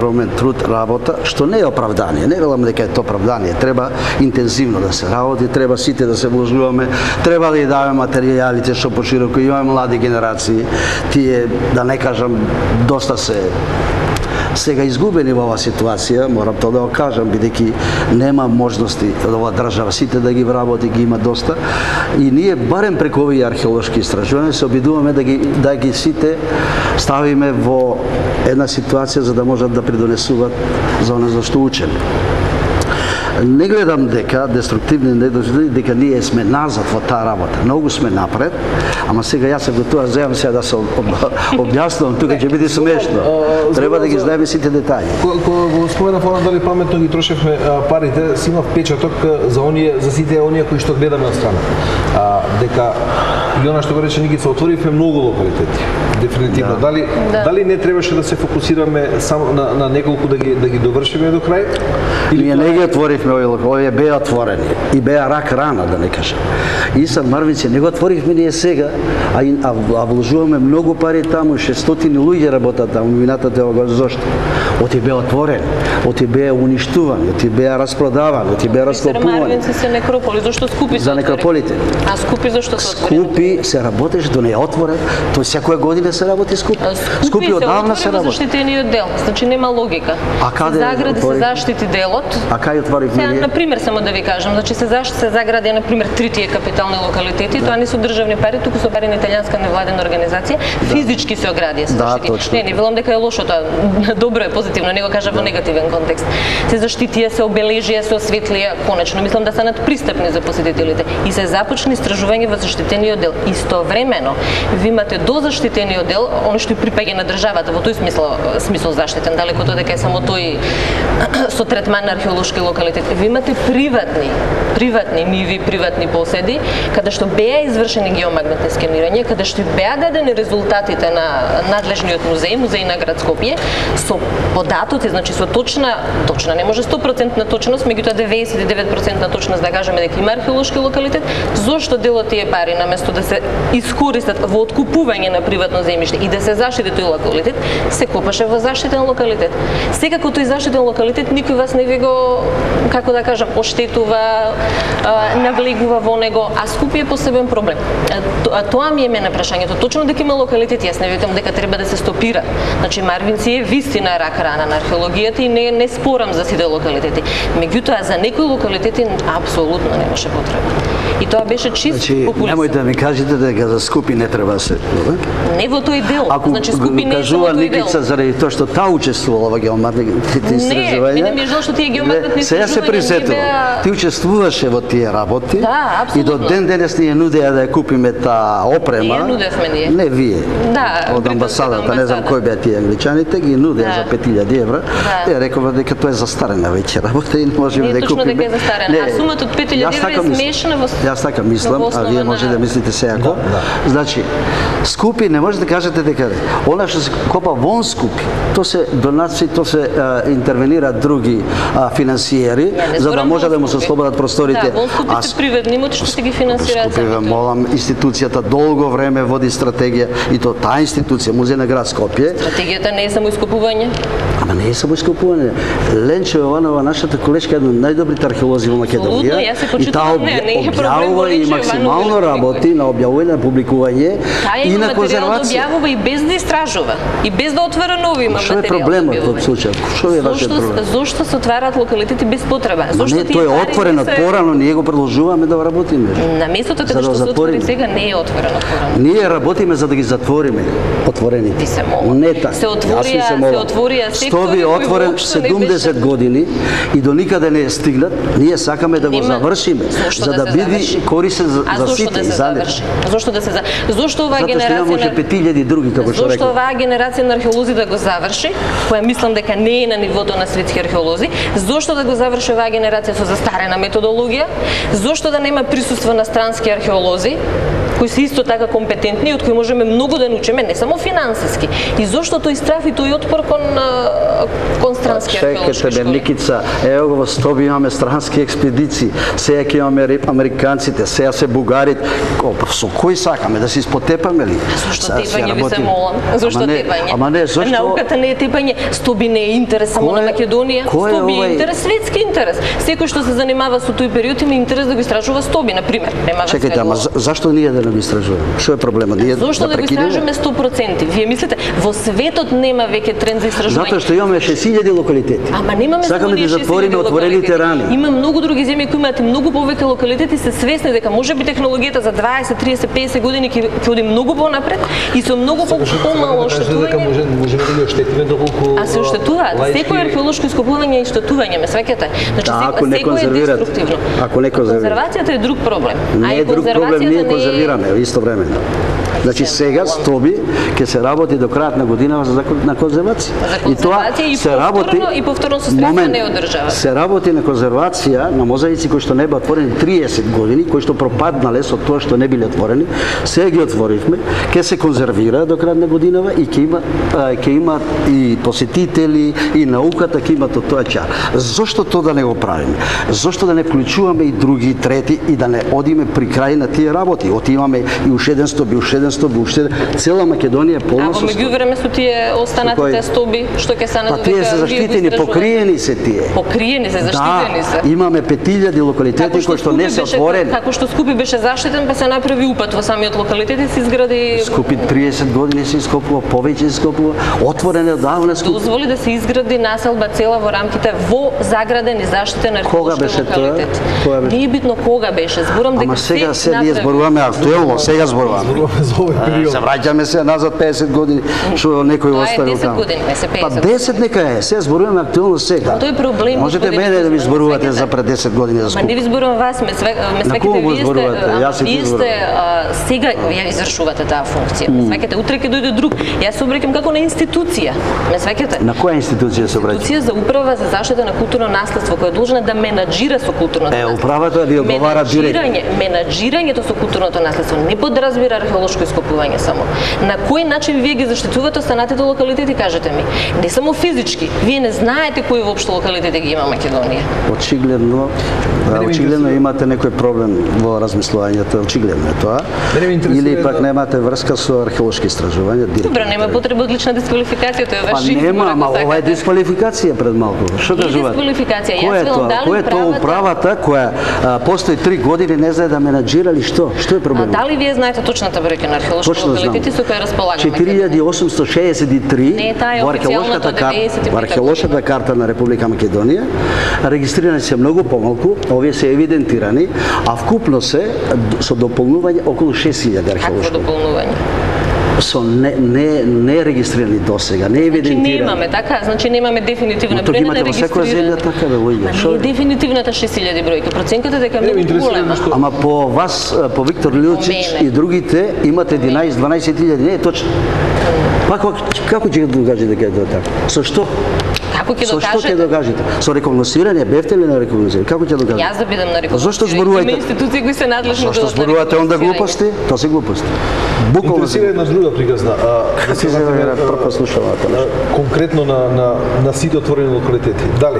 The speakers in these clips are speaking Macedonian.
огромен труд, работа, што не е оправдание. Не велам дека е тоа оправдание. Треба интензивно да се работи, треба сите да се вложуваме, треба да ја даваме материјалите што пошироко. Имаме млади генерации, тие, да не кажам, доста се сега изгубени во оваа ситуација, морам тоа да го кажам, бидејќи нема можности од оваа држава сите да ги вработи, ги има доста. И ние барем преку овие археолошки истражувања се обидуваме да ги сите ставиме во една ситуација за да можат да придонесуваат за оно за што учеме. Не гледам дека деструктивни недојдови, дека ние сме назад во таа работа. Многу сме напред, ама сега јас се готова, земам сега да се објаснувам, тука ќе биде смешно. Треба да ги знаеме сите детаљи. Кога го споменав она дали паметно ги трошевме парите, си има впечаток за сите оние кои што гледаме од страна. Дека и она што го рече Никица, отворивме многу локалитети. Дефинитивно. Дали не требаше да се фокусираме само на неколку да ги довршиме до крај? Ние не ги отворивме овие беа отворени и беа рак рана, да не кажам. Исам Марвинци не го отворивме ние сега, а вложуваме многу пари таму, 600 луѓе работат таму, минатата ова зошто? Оти беа отворени, оти беа уништувани, оти беа распродавани, оти беа раскопувани. Марвинци се некрополи, зашто скупи се за некрополите. А скупи зашто се отвори? Скупи се работеше, до не е отворен, тој секоја година се работи скупи. Скупи одавна се работи. Заштитениот дел, значи нема логика. А каде загради се заштити делот? А кај отворивме ние? На пример само да ви кажам, значи се загради на пример три тие капитални локалитети, тоа не се државни пари, туку се пари на италијанска невладена организација, физички се оградија се заштити. Не велам дека е лошо тоа, добро е, позитивно, не го кажа во негативен контекст. Се заштитија, се обележија, се осветлија, конечно мислам да станат пристапни за посетителите и се започна истражување во заштитениот дел. Истовремено ви имате до заштитениот дел, оно што припаѓа на државата, во тој смисол заштитен, далеко тоа дека е само тој со третман на археолошки локалитет. Ви имате приватни ниви, приватни поседи, каде што беа извршени геомагнетни скенирања, каде што беа дадени резултатите на надлежниот музеј на град Скопје, со податоци, значи со точна, не може 100% точност, меѓутоа 99% точност да кажеме дека има археолошки локалитет, зошто дел од тие пари наместо да се искористат во откупување на приватно земјиште и да се заштити тој локалитет, се копаше во заштитен локалитет. Секако тој заштитен локалитет никој вас не ви го, како да кажам, оштетува, навлегува во него, а Скопје е посебен проблем. Тоа ми е мене прашањето. Точно дека има локалитети, јас не викам дека треба да се стопира. Значи Марвинци е вистина рак рана на археологијата и не спорам за сите локалитети. Меѓутоа за некои локалитети апсолутно немаше потреба. И тоа беше чист популизам. Немој да ми кажете дека за Скопје не треба да се. Не во тој дел. Значи Скопје не е кажува Никица заради тоа што таа учествувала во геомагнетните истражувања. Не ми е жал што тие геомагнетни истражувања. Сега се присетувам. Ти учествуваше во тие работи. Да, апсолутно. И до ден денес ние нудеа да ја купиме таа опрема. Ние нудевме ние. Не вие. Да. Од амбасадата, не знам кои беа тие англичаните, ги нудеа за 5000 евра. Ја рекова дека тоа е застарена веќе работа и не можеме да ја купиме. Не, точно дека е застарена. А сумата од 5000 евра е смешна во. Јас така мислам, а вие може да мислите секако. Значи, Скупи не може да кажете дека она што се копа вон Скупи, тоа се донации, тоа се интервенираат други финансиери за да може да му се слободат просторите. Да, вон Скупи се приватни имоти што се ги финансираат. Скупи, молам, институцијата долго време води стратегија и то таа институција, Музеј на град Скопје. Стратегијата не е само искупување. Ама не е само искупување. Ленче Јованова, нашата колешка, една од најдобрите археолози во Македонија. И таа објавува и максимално работи на објавување, на публикување и на конзервација. Таа објавува и без да истражува, и без да отвара нови материјали. Што е проблемот во случајот? Што е вашиот проблем? Зошто се отвараат локалитети без потреба? Зошто не, тој е отворен од порано, ние го продолжуваме да работиме. На местото каде што се отвори сега не е отворено порано. Ние работиме за да ги затвориме отворените. Ви се молам. Не така. Се отворија сектори отворен 70 години и до никаде не е стигнат. Ние сакаме да го завршиме за да биде корисен за сите и за нас. Зошто да се Зошто оваа генерација на 5000 други како што реков. Зошто оваа генерација на археолози да го заврши, која мислам дека не е на нивото на светски археолози, зошто да го заврши оваа генерација со застарена методологија, зошто да нема присуство на странски археолози, кои се исто така компетентни, од кои можеме многу да научиме, не само финансиски. И зошто тој страф и тој отпор кон странство? странски археолошки чекайте школи. Никица, ево во Стоби имаме странски експедиции, сега ќе имаме американците, сега се бугарите. Со кој сакаме да се испотепаме ли? Зошто тепање ви се молам? Зошто тепање? Ама не, зошто? Науката не е тепање. Стоби не е интерес само на Македонија. Стоби е интерес, светски интерес. Секој што се занимава со тој период има интерес да го истражува Стоби, на пример. Нема врска. Чекайте, ама зашто ние да не го истражуваме? Што е проблемот? Ние зошто да го истражуваме 100%? Вие мислите во светот нема веќе тренд за истражување? Затоа што имаме 6000 локалитети. Ама немаме сакаме да затвориме отворените рани. Има многу други земји кои имаат многу повеќе локалитети, се свесни дека можеби технологијата за 20, 30, 50 години ќе оди многу понапред и со многу помало оштетување. Можеме да ги оштетиме доколку. А се оштетуваат. Секој археолошко ископување е оштетување, ме сваќате. Значи секој е деструктивно. Ако не конзервират. Конзервацијата е друг проблем. Не е друг проблем, ние конзервираме истовремено. Значи сега Стоби ќе се работи до крајот на година на конзервација. И тоа се работи и повторно со средства не одржава. Се работи на конзервација на мозаици кои што не беа отворени 30 години, кои што пропаднале со тоа што не биле отворени. Сега ги отворивме, ќе се конзервира до крајот на годинава и ќе има и посетители и науката ќе имат од тоа чар. Зошто тоа да не го правиме? Зошто да не вклучуваме и други, трети и да не одиме при крај на тие работи? Отиваме и уште еден Стоби, уште еден Стоби, уште цела Македонија е полна со Стоби. А во меѓувреме со тие останатите Стоби, што ќе станат дека тие се заштитени, покриени се тие. Покриени се, заштитени се. Да, имаме 5000 локалитети кои што не се отворени. Како што Скупи беше заштитен, па се направи упат во самиот локалитет и се изгради. Скупи 30 години се ископува, повеќе се ископува, отворен е одавна Скупи. Дозволи да се изгради населба цела во рамките во заграден и заштитен археолошки локалитет. Не е битно кога беше, зборам дека сега ние зборуваме актуелно, сега зборуваме. Се враќаме се назад 50 години, што некој оставил таму. Тоа е 10 години, не се 50. Па 10 нека е, сега зборуваме актуелно сега. Тој проблем. Можете мене да ми зборувате за пред 10 години за Скупи. Ма не ви зборувам вас, ме свекате вие сте сега ја извршувате таа функција. Ме свекате утре ќе дојде друг. Јас се обраќам како на институција. Ме свекате? На која институција се обраќате? Институција за управа за заштита на културно наследство која е должна да менаџира со културното наследство. Управата ви одговара директно. Менаџирањето со културното наследство не подразбира археолошко ископување само. На кој начин вие ги заштитувате останатите локалитети, кажете ми? Не само физички. Вие не знаете кои воопшто локалитети ги има Македонија. Очигледно имате некој проблем во размислувањето, очигледно е тоа. Или пак немате врска со археолошки истражувања директно. Добро, нема потреба од лична дисквалификација, тоа е ваш избор. Нема, ама ова е дисквалификација пред малку. Што кажувате? Дисквалификација. Кој е тоа? Кој е тоа управата која постои 3 години не знае да менаџира или што? Што е проблемот? Дали вие знаете точната бројка на археолошки локалитети со која располагаме? 4863 во археолошката карта на Република Македонија. Регистрирани се многу помалку, овие се евидентирани, а вкупно се со дополнување околу 6000 археолошки. Какво дополнување? Со не регистрирани досега, не евидентирани. Значи немаме така, значи немаме дефинитивна бројка на регистрирани. Така да луѓе. Не е дефинитивната 6000 бројка. Проценката дека е многу голема. Ама по вас, по Виктор Лилчич и другите имате 11-12 000, не е точно. Па како ќе го докажете дека е така? Со што? Како ќе докажете? Со што ќе докажете? Со рекогносирање, бевте ли на рекогносирање? Како ќе докажете? Јас да бидам на рекогносирање. Зошто зборуваате? Има институции кои се надлежни за Зошто зборувате онда глупости? Тоа се глупости. Буквално интересира една друга приказна. Конкретно на сите отворени локалитети. Дали?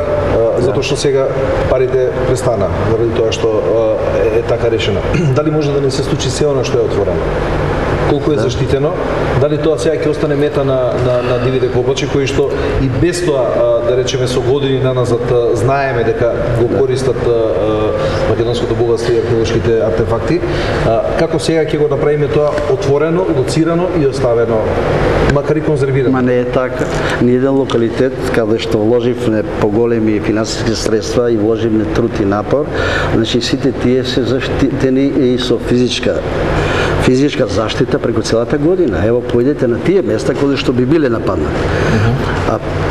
Затоа што сега парите престана, заради тоа што е така решено. Дали може да не се случи се она што е отворено? Колку е заштитено, дали тоа сега ќе остане мета на дивите клопачи кои што и без тоа, да речеме, со години наназад знаеме дека го користат македонското богатство и археолошките артефакти, како сега ќе го направиме тоа отворено, лоцирано и оставено, макар и конзервирано? Ма не е така. Ни еден локалитет каде што вложивме поголеми финансиски средства и вложивме труд и напор, значи сите тие се заштитени и со физичка заштита преку целата година. Ево, појдете на тие места кои што би биле нападнати.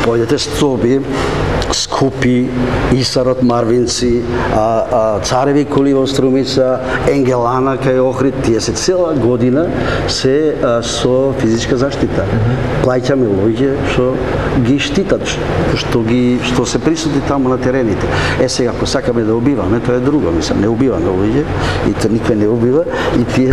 Појдете Стоби, Скупи, Исарот, Марвинци, Цареви кули во Струмица, Енгелана кај Охрид, тие се цела година се со физичка заштита. Плаќаме луѓе што ги штитат, што се присутни таму на терените. Сега ако сакаме да убиваме, тоа е друго, мислам, не убиваме луѓе, и тоа никој не убива, и тие